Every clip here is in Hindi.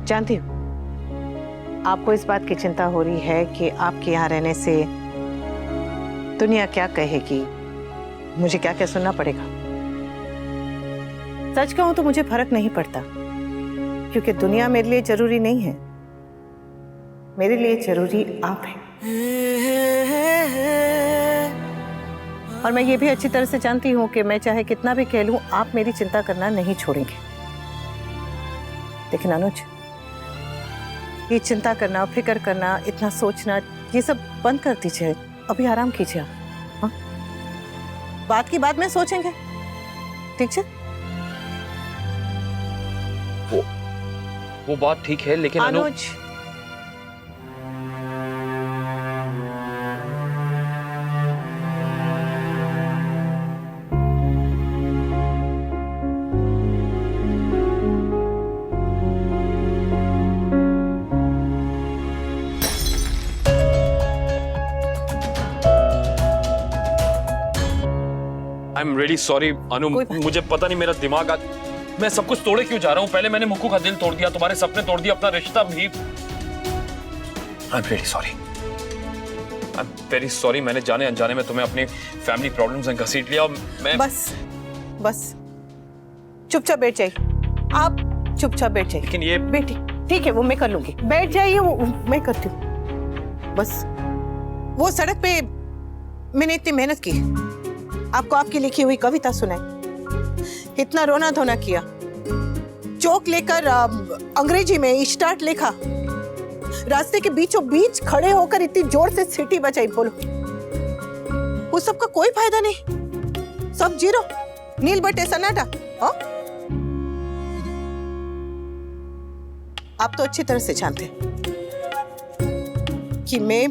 जानती हूँ आपको इस बात की चिंता हो रही है कि आपके यहाँ रहने से दुनिया क्या कहेगी, मुझे क्या क्या सुनना पड़ेगा। सच कहूं तो मुझे फर्क नहीं पड़ता, क्योंकि दुनिया मेरे लिए जरूरी नहीं है, मेरे लिए जरूरी आप हैं। और मैं ये भी अच्छी तरह से जानती हूँ कि मैं चाहे कितना भी कह लूं, आप मेरी चिंता करना नहीं छोड़ेंगे। लेकिन अनुज, ये चिंता करना, फिक्र करना, इतना सोचना, ये सब बंद कर दीजिए। अभी आराम कीजिए आप। हाँ? बात की बाद में सोचेंगे, ठीक है? वो बात ठीक है, लेकिन अनुज, आई एम रियली सॉरी अनु, मुझे पता नहीं, मेरा दिमाग आज, मैं सब कुछ तोड़े क्यों जा रहा हूँ। पहले मैंने मुक्कू का दिल तोड़ दिया, तुम्हारे सपने तोड़ दिया, अपना रिश्ता भी। I am really sorry, I am very sorry. मैंने जाने अनजाने में तुम्हें अपनी फैमिली प्रॉब्लम्स में घसीट लिया। मैं बस चुपचाप बैठ जाइए, आप चुपचाप बैठ जाइए। लेकिन ये बेटी, ठीक है, वो मैं कर लूंगी, बैठ जाइए, वो मैं करती हूँ। बस वो सड़क पे मैंने इतनी मेहनत की, आपको आपकी लिखी हुई कविता सुनाई, इतना रोना धोना किया, चौक लेकर अंग्रेजी में स्टार्ट लिखा, रास्ते के बीचों बीच खड़े होकर इतनी जोर से सीटी बजाई। बोलो, उस सब का कोई फायदा नहीं, सब जीरो, नील बटे सन्नाटा। आप तो अच्छी तरह से जानते हैं कि मैं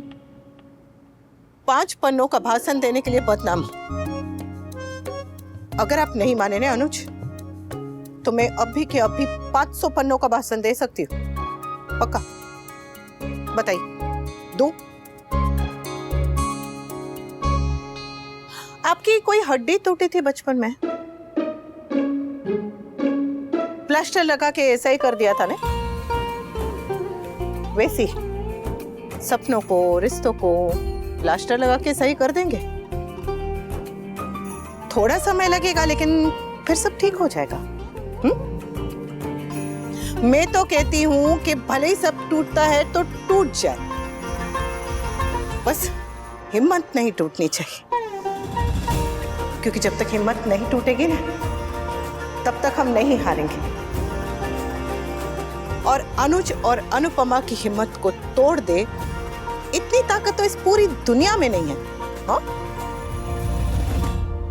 5 पन्नों का भाषण देने के लिए बदनाम हूं। अगर आप नहीं माने ना अनुज, तो मैं अभी के अभी 500 पन्नों का भाषण दे सकती हूँ, पक्का। बताइए, दो? आपकी कोई हड्डी टूटी थी बचपन में? प्लास्टर लगा के ऐसा ही कर दिया था ना? वैसी सपनों को, रिश्तों को प्लास्टर लगा के सही कर देंगे। थोड़ा समय लगेगा, लेकिन फिर सब ठीक हो जाएगा। मैं तो कहती हूं कि भले ही सब टूटता है तो टूट जाए, बस हिम्मत नहीं टूटनी चाहिए, क्योंकि जब तक हिम्मत नहीं टूटेगी ना, तब तक हम नहीं हारेंगे। और अनुज और अनुपमा की हिम्मत को तोड़ दे, इतनी ताकत तो इस पूरी दुनिया में नहीं है। हाँ?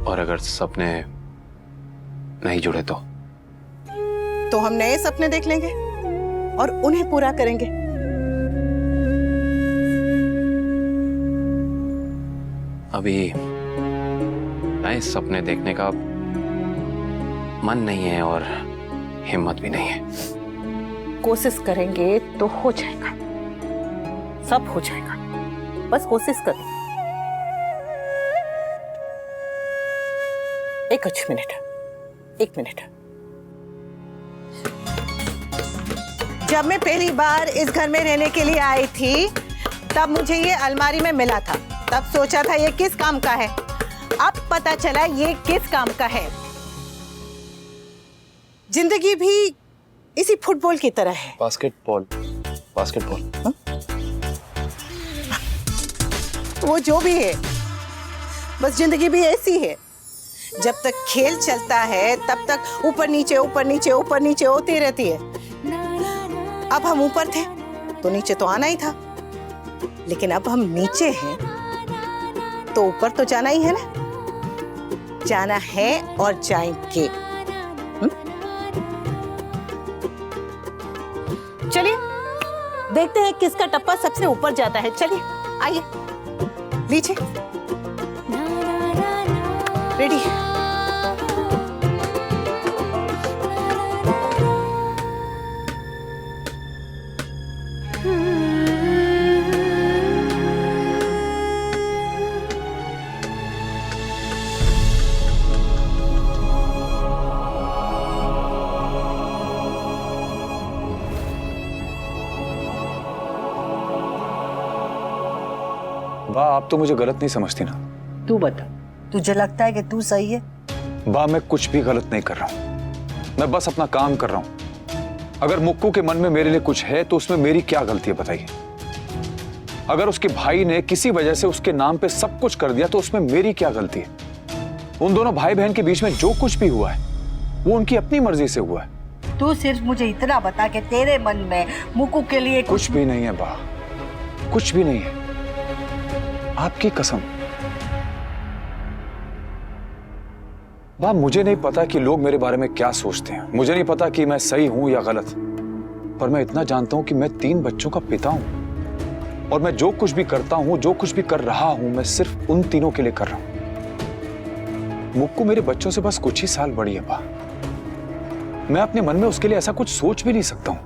और अगर सपने नहीं जुड़े तो हम नए सपने देख लेंगे और उन्हें पूरा करेंगे। अभी नए सपने देखने का मन नहीं है और हिम्मत भी नहीं है। कोशिश करेंगे तो हो जाएगा, सब हो जाएगा, बस कोशिश करें। एक मिनट। जब मैं पहली बार इस घर में रहने के लिए आई थी, तब मुझे ये अलमारी में मिला था। तब सोचा था ये किस काम का है, अब पता चला ये किस काम का है। जिंदगी भी इसी फुटबॉल की तरह है। बास्केटबॉल। हाँ? वो जो भी है, बस जिंदगी भी ऐसी है। जब तक खेल चलता है, तब तक ऊपर नीचे होती रहती है। अब हम ऊपर थे तो नीचे तो आना ही था, लेकिन अब हम नीचे हैं तो ऊपर तो जाना ही है ना। जाना है और जाएंगे। चलिए देखते हैं किसका टप्पा सबसे ऊपर जाता है। चलिए आइए, लीजिए, रेडी। बा आप तो मुझे गलत नहीं समझती ना? तू बता, तुझे लगता है कि तू सही है? बा मैं कुछ भी गलत नहीं कर रहा हूँ, मैं बस अपना काम कर रहा हूँ। अगर मुक्कू के मन में मेरे लिए कुछ है तो उसमें मेरी क्या गलती है बताइए? अगर उसके भाई ने किसी वजह से उसके नाम पे सब कुछ कर दिया तो उसमें मेरी क्या गलती है? उन दोनों भाई बहन के बीच में जो कुछ भी हुआ है वो उनकी अपनी मर्जी से हुआ है। तू सिर्फ मुझे इतना बता कि तेरे मन में मुक्कू के लिए कुछ भी नहीं है बा, कुछ भी नहीं है, आपकी कसम। बा मुझे नहीं पता कि लोग मेरे बारे में क्या सोचते हैं, मुझे नहीं पता कि मैं सही हूं या गलत, पर मैं इतना जानता हूं कि मैं 3 बच्चों का पिता हूं और मैं जो कुछ भी करता हूं, जो कुछ भी कर रहा हूं, मैं सिर्फ उन तीनों के लिए कर रहा हूं। मुक्कू मेरे बच्चों से बस कुछ ही साल बड़ी है बा, मैं अपने मन में उसके लिए ऐसा कुछ सोच भी नहीं सकता हूं।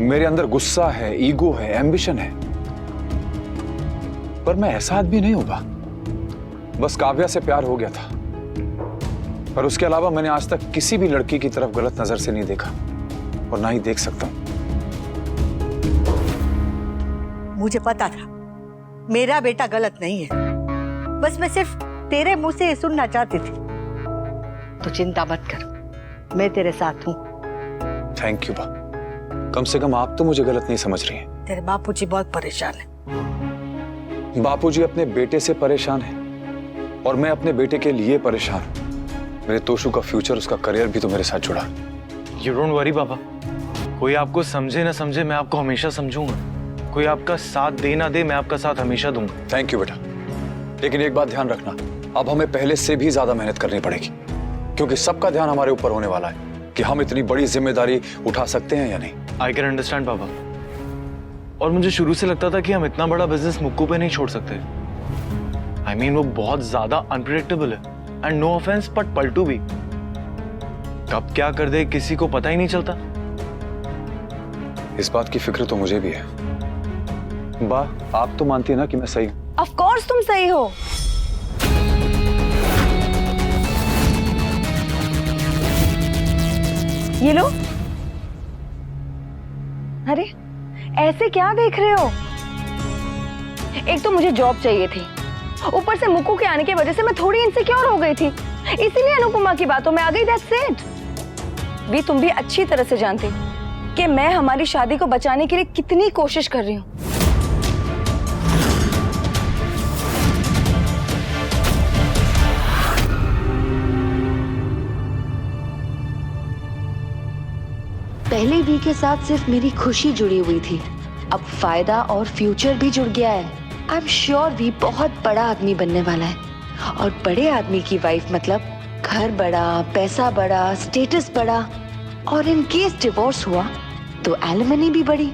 मेरे अंदर गुस्सा है, ईगो है, एम्बिशन है, पर मैं ऐसा आदमी नहीं हूं बा। बस काव्या से प्यार हो गया था, पर उसके अलावा मैंने आज तक किसी भी लड़की की तरफ गलत नजर से नहीं देखा और ना ही देख सकता हूं। मुझे पता था मेरा बेटा गलत नहीं है, बस मैं सिर्फ तेरे मुंह से सुनना चाहती थी। तो चिंता मत कर, मैं तेरे साथ हूँ। थैंक यू बा, कम से कम आप तो मुझे गलत नहीं समझ रही हैं। तेरे बापूजी बहुत परेशान है। बापूजी अपने बेटे से परेशान है और मैं अपने बेटे के लिए परेशान हूं। मेरे तोशु का फ्यूचर, उसका करियर भी तो मेरे साथ जुड़ा। You don't worry पापा, कोई आपको समझे ना समझे मैं आपको हमेशा समझूंगा। कोई आपका साथ दे ना दे मैं आपका साथ हमेशा दूंगा। थैंक यू बेटा, लेकिन एक बात ध्यान रखना, अब हमें पहले से भी ज्यादा मेहनत करनी पड़ेगी, क्योंकि सबका ध्यान हमारे ऊपर होने वाला है कि हम इतनी बड़ी जिम्मेदारी उठा सकते हैं या नहीं। आई कैन अंडरस्टैंड पापा, और मुझे शुरू से लगता था कि हम इतना बड़ा बिजनेस मुक्कू पे नहीं छोड़ सकते। आई मीन वो बहुत ज्यादा अनप्रेडिक्टेबल है, एंड नो ऑफेंस बट पलटू भी, कब क्या कर दे किसी को पता ही नहीं चलता। इस बात की फिक्र तो मुझे भी है। बा आप तो मानती है ना कि मैं सही हूं? ऑफ कोर्स तुम सही हो। ये लो। अरे ऐसे क्या देख रहे हो? एक तो मुझे जॉब चाहिए थी, ऊपर से मुक्कू के आने की वजह से मैं थोड़ी इनसिक्योर हो गई थी, इसीलिए अनुपमा की बातों में आ गई। That's it. भी तुम भी अच्छी तरह से जानते हो कि मैं हमारी शादी को बचाने के लिए कितनी कोशिश कर रही हूँ। पहले वी के साथ सिर्फ मेरी खुशी जुड़ी हुई थी, अब फायदा और फ्यूचर भी जुड़ गया है। आई एम श्योर वी बहुत बड़ा आदमी बनने वाला है, और बड़े आदमी की वाइफ मतलब घर बड़ा, पैसा बड़ा, स्टेटस बड़ा, और इन केस डिवोर्स हुआ तो एलिमनी भी बड़ी।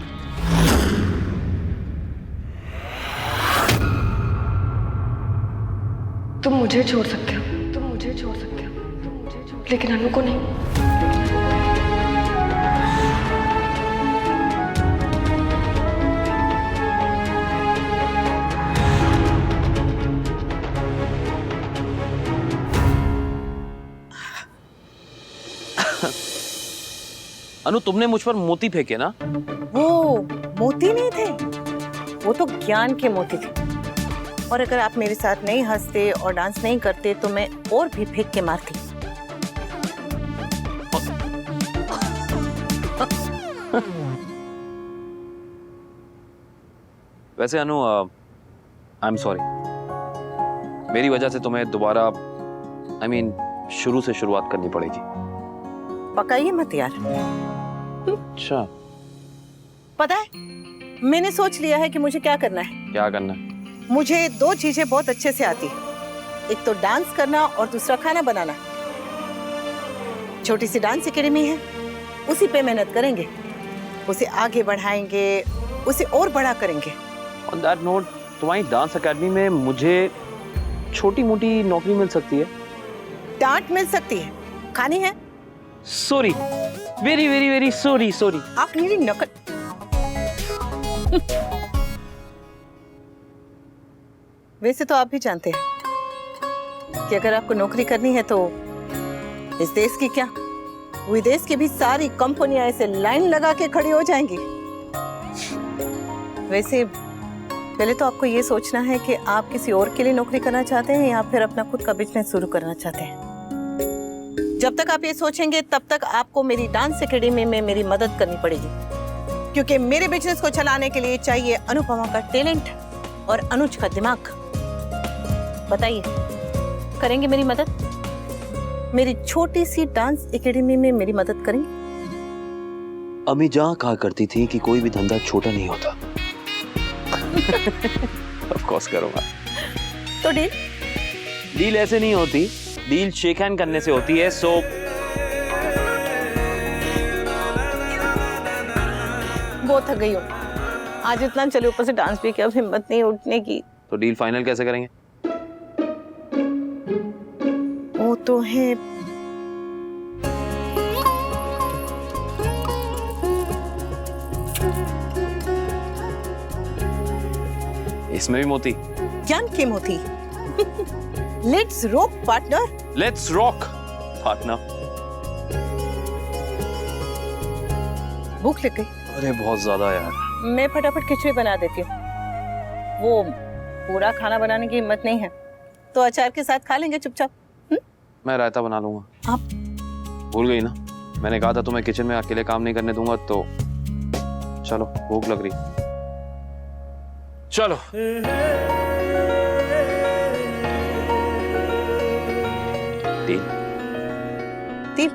तुम मुझे छोड़ सकते हो, तुम मुझे छोड़ सकते हो, तुम मुझे छोड़, लेकिन अनु को नहीं। अनु तुमने मुझ पर मोती फेंके ना? वो मोती नहीं थे, वो तो ज्ञान के मोती थे। और अगर आप मेरे साथ नहीं हंसते और डांस नहीं करते तो मैं और भी फेंक के मारती। वैसे अनु, आई एम सॉरी, मेरी वजह से तुम्हें दोबारा शुरू से शुरुआत करनी पड़ेगी। पकाइए मत यार। अच्छा, पता है मैंने सोच लिया है कि मुझे क्या करना है। क्या करना है? मुझे 2 चीजें बहुत अच्छे से आती है, एक तो डांस करना और दूसरा खाना बनाना। छोटी सी डांस एकेडमी है, उसी पे मेहनत करेंगे, उसे आगे बढ़ाएंगे, उसे और बड़ा करेंगे। ऑन दैट नोट, तुम्हारी डांस एकेडमी में मुझे छोटी मोटी नौकरी मिल सकती है? डांट मिल सकती है, खानी है। Sorry, very very very sorry sorry. आप मेरी नकल। वैसे तो आप भी जानते हैं कि अगर आपको नौकरी करनी है तो इस देश की क्या, विदेश की भी सारी कंपनियां ऐसे लाइन लगा के खड़ी हो जाएंगी। वैसे पहले तो आपको ये सोचना है कि आप किसी और के लिए नौकरी करना चाहते हैं या फिर अपना खुद का बिजनेस शुरू करना चाहते हैं। जब तक आप ये सोचेंगे तब तक आपको मेरी डांस एकेडमी में मेरी मदद करनी पड़ेगी, क्योंकि मेरे बिजनेस को चलाने के लिए चाहिए अनुपमा का टैलेंट और अनुज का दिमाग। बताइए, करेंगे मेरी मदद? मेरी छोटी सी डांस एकेडमी में मेरी मदद करेंगे? अम्मी जहाँ कहा करती थी कि कोई भी धंधा छोटा नहीं होता। ऑफ कोर्स करूंगा। तो डील ऐसे नहीं होती, डील शेक हैंड करने से होती है। सो बहुत थक गई हूँ आज, इतना चले ऊपर से डांस भी किया, अब हिम्मत नहीं उठने की। तो डील फाइनल कैसे करेंगे? वो तो है, इसमें भी मोती? ज्ञान के मोती। Let's rock partner. Let's rock partner. भूख लग गई? अरे बहुत ज्यादा यार। मैं फटाफट खिचड़ी बना देती हूँ। वो पूरा खाना बनाने की हिम्मत नहीं है, तो अचार के साथ खा लेंगे चुपचाप। मैं रायता बना लूंगा। आप भूल गई ना, मैंने कहा था तुम्हें किचन में अकेले काम नहीं करने दूंगा। तो चलो, भूख लग रही। चलो। डील। डील।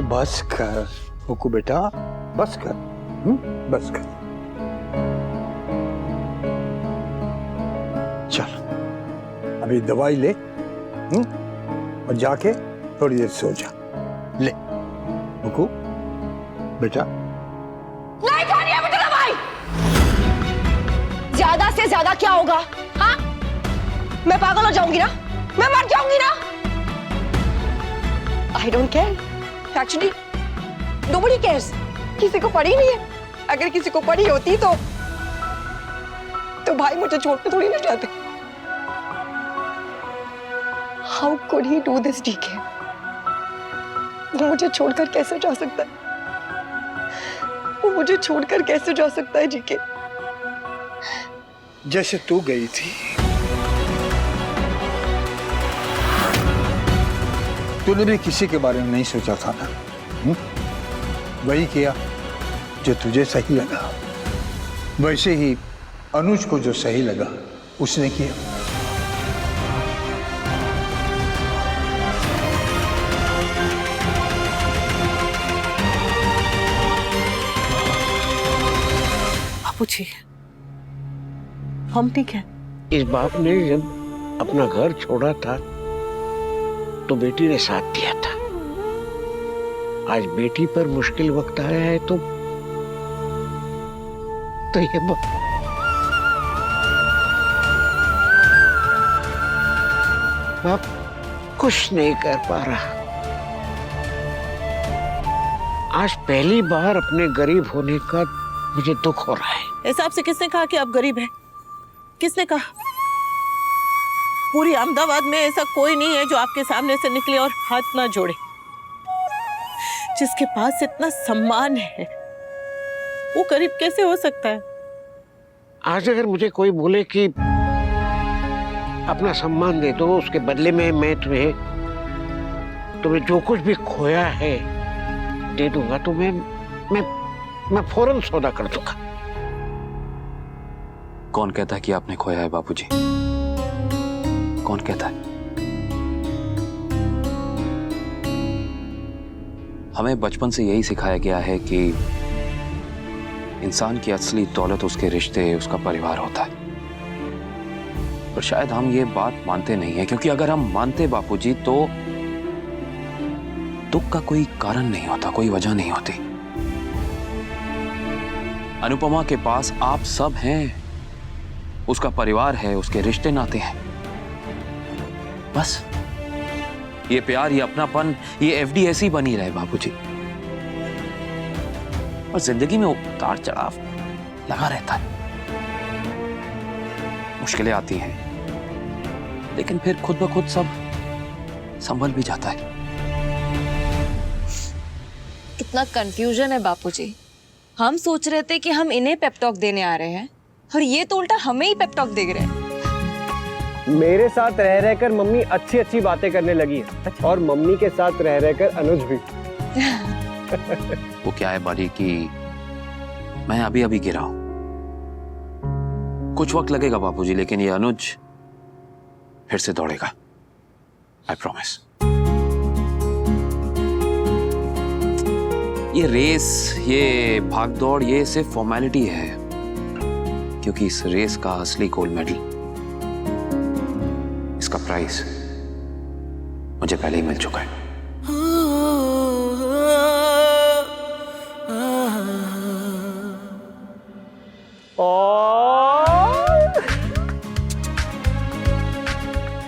बस कर मुक्कू बेटा, बस कर। बस कर। चल अभी दवाई ले, और जाके थोड़ी देर सो जा। ले मुक्कू बेटा। नहीं खानी है मुझे दवाई। ज्यादा से ज्यादा क्या होगा? हाँ, मैं पागल हो जाऊंगी ना, मैं मर जाऊंगी ना। I don't care. Actually, nobody cares. किसी को पड़ी नहीं है। अगर किसी को पड़ी होती तो भाई मुझे छोड़ के थोड़ी ना जाते। How could he do this, DK? वो मुझे छोड़कर कैसे जा सकता है? वो मुझे छोड़कर कैसे जा सकता है, DK? जैसे तू गई थी, तूने भी किसी के बारे में नहीं सोचा था ना। वही किया जो तुझे सही लगा, वैसे ही अनुज को जो सही लगा उसने किया। बापूजी, हम ठीक है। इस बाप ने जब अपना घर छोड़ा था तो बेटी ने साथ दिया था। आज बेटी पर मुश्किल वक्त आया है तो ये बाप कुछ नहीं कर पा रहा। आज पहली बार अपने गरीब होने का मुझे दुख हो रहा है। ऐसा आपसे किसने कहा कि आप गरीब हैं? किसने कहा? पूरी अहमदाबाद में ऐसा कोई नहीं है जो आपके सामने से निकले और हाथ ना जोड़े। जिसके पास इतना सम्मान है वो गरीब कैसे हो सकता है? आज अगर मुझे कोई बोले कि अपना सम्मान दे दो, उसके बदले में मैं तुम्हें जो कुछ भी खोया है दे दूंगा, तो मैं फौरन सौदा कर दूंगा। कौन कहता है कि आपने खोया है बापूजी? कौन कहता है? हमें बचपन से यही सिखाया गया है कि इंसान की असली दौलत उसके रिश्ते, उसका परिवार होता है। पर शायद हम ये बात मानते नहीं है, क्योंकि अगर हम मानते बापूजी तो दुख का कोई कारण नहीं होता, कोई वजह नहीं होती। अनुपमा के पास आप सब हैं, उसका परिवार है, उसके रिश्ते नाते हैं। बस ये प्यार, ये अपनापन, ये एफडी ऐसी बनी रहे बापूजी। पर जिंदगी में उतार चढ़ाव लगा रहता है, मुश्किलें आती हैं, लेकिन फिर खुद ब खुद सब संभल भी जाता है। कितना कंफ्यूजन है बापूजी। हम सोच रहे थे कि हम इन्हें पेपटॉक देने आ रहे हैं और ये तो उल्टा हमें ही पेपटॉक दे रहे हैं। मेरे साथ रह रहकर मम्मी अच्छी अच्छी बातें करने लगी है और मम्मी के साथ रह रहकर अनुज भी। वो क्या है बारी कि मैं अभी अभी गिरा हूं, कुछ वक्त लगेगा बापूजी, लेकिन ये अनुज फिर से दौड़ेगा, आई प्रॉमिस। ये रेस, ये भागदौड़, ये सिर्फ फॉर्मेलिटी है, क्योंकि इस रेस का असली गोल्ड मेडल, इसका प्राइस मुझे पहले ही मिल चुका है।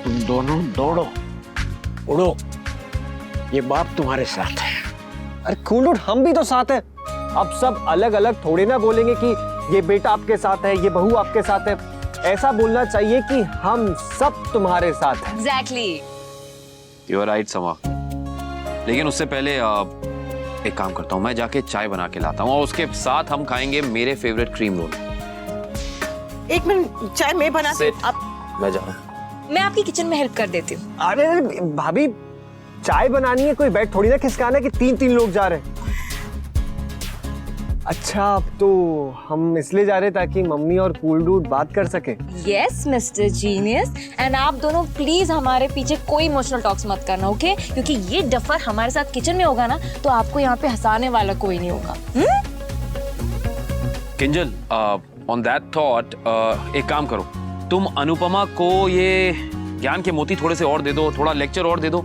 तुम दोनों दौड़ो, उड़ो, ये बाप तुम्हारे साथ है। अरे कूल, हम भी तो साथ हैं। अब सब अलग अलग थोड़े ना बोलेंगे कि ये बेटा आपके साथ है, ये बहू आपके साथ है। ऐसा बोलना चाहिए कि हम सब तुम्हारे साथ हैं। एग्जैक्टली। यू आर राइट समा, लेकिन उससे पहले एक काम करता हूँ, मैं जाके चाय बना के लाता हूँ और उसके साथ हम खाएंगे मेरे फेवरेट क्रीम रोल। एक मिनट, चाय मैं बनाती हूँ, आप मैं जा रहा हूँ। मैं आपकी किचन में हेल्प कर देती हूँ। अरे भाभी, चाय बनानी है, कोई बैठ थोड़ी ना खिसकाना है कि तीन तीन लोग जा रहे हैं। अच्छा, अब तो हम इसलिए जा रहे ताकि मम्मी और कूल डूड बात कर सके। यस मिस्टर जीनियस, एंड आप दोनों प्लीज हमारे पीछे कोई इमोशनल टॉक्स मत करना, ओके? क्योंकि ये डफर हमारे साथ किचन में होगा ना तो आपको यहाँ पे हंसाने वाला कोई नहीं होगा। किंजल, ऑन दैट थॉट, एक काम करो, तुम अनुपमा को ये ज्ञान के मोती थोड़े से और दे दो, थोड़ा लेक्चर और दे दो,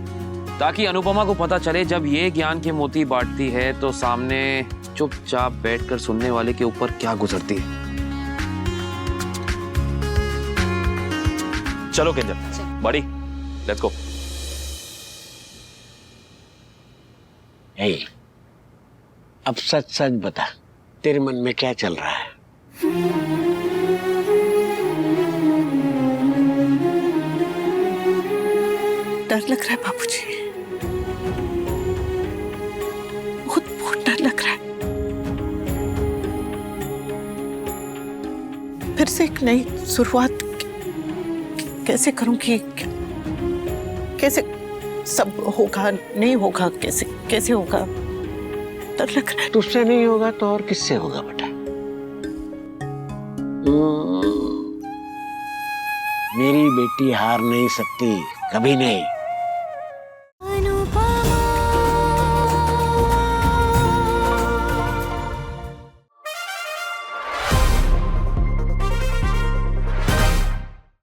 ताकि अनुपमा को पता चले जब ये ज्ञान के मोती बांटती है तो सामने चुपचाप बैठकर सुनने वाले के ऊपर क्या गुजरती है। चलो किंजल, बड़ी, लेट्स गो। ए, अब सच सच बता, तेरे मन में क्या चल रहा है? डर लग रहा है बाबूजी, बहुत डर लग रहा है। फिर से एक नई शुरुआत कैसे करूंगी, कैसे सब होगा, नहीं होगा, कैसे कैसे होगा, डर लग रहा है। तुझसे नहीं होगा तो और किससे होगा बेटा? मेरी बेटी हार नहीं सकती, कभी नहीं।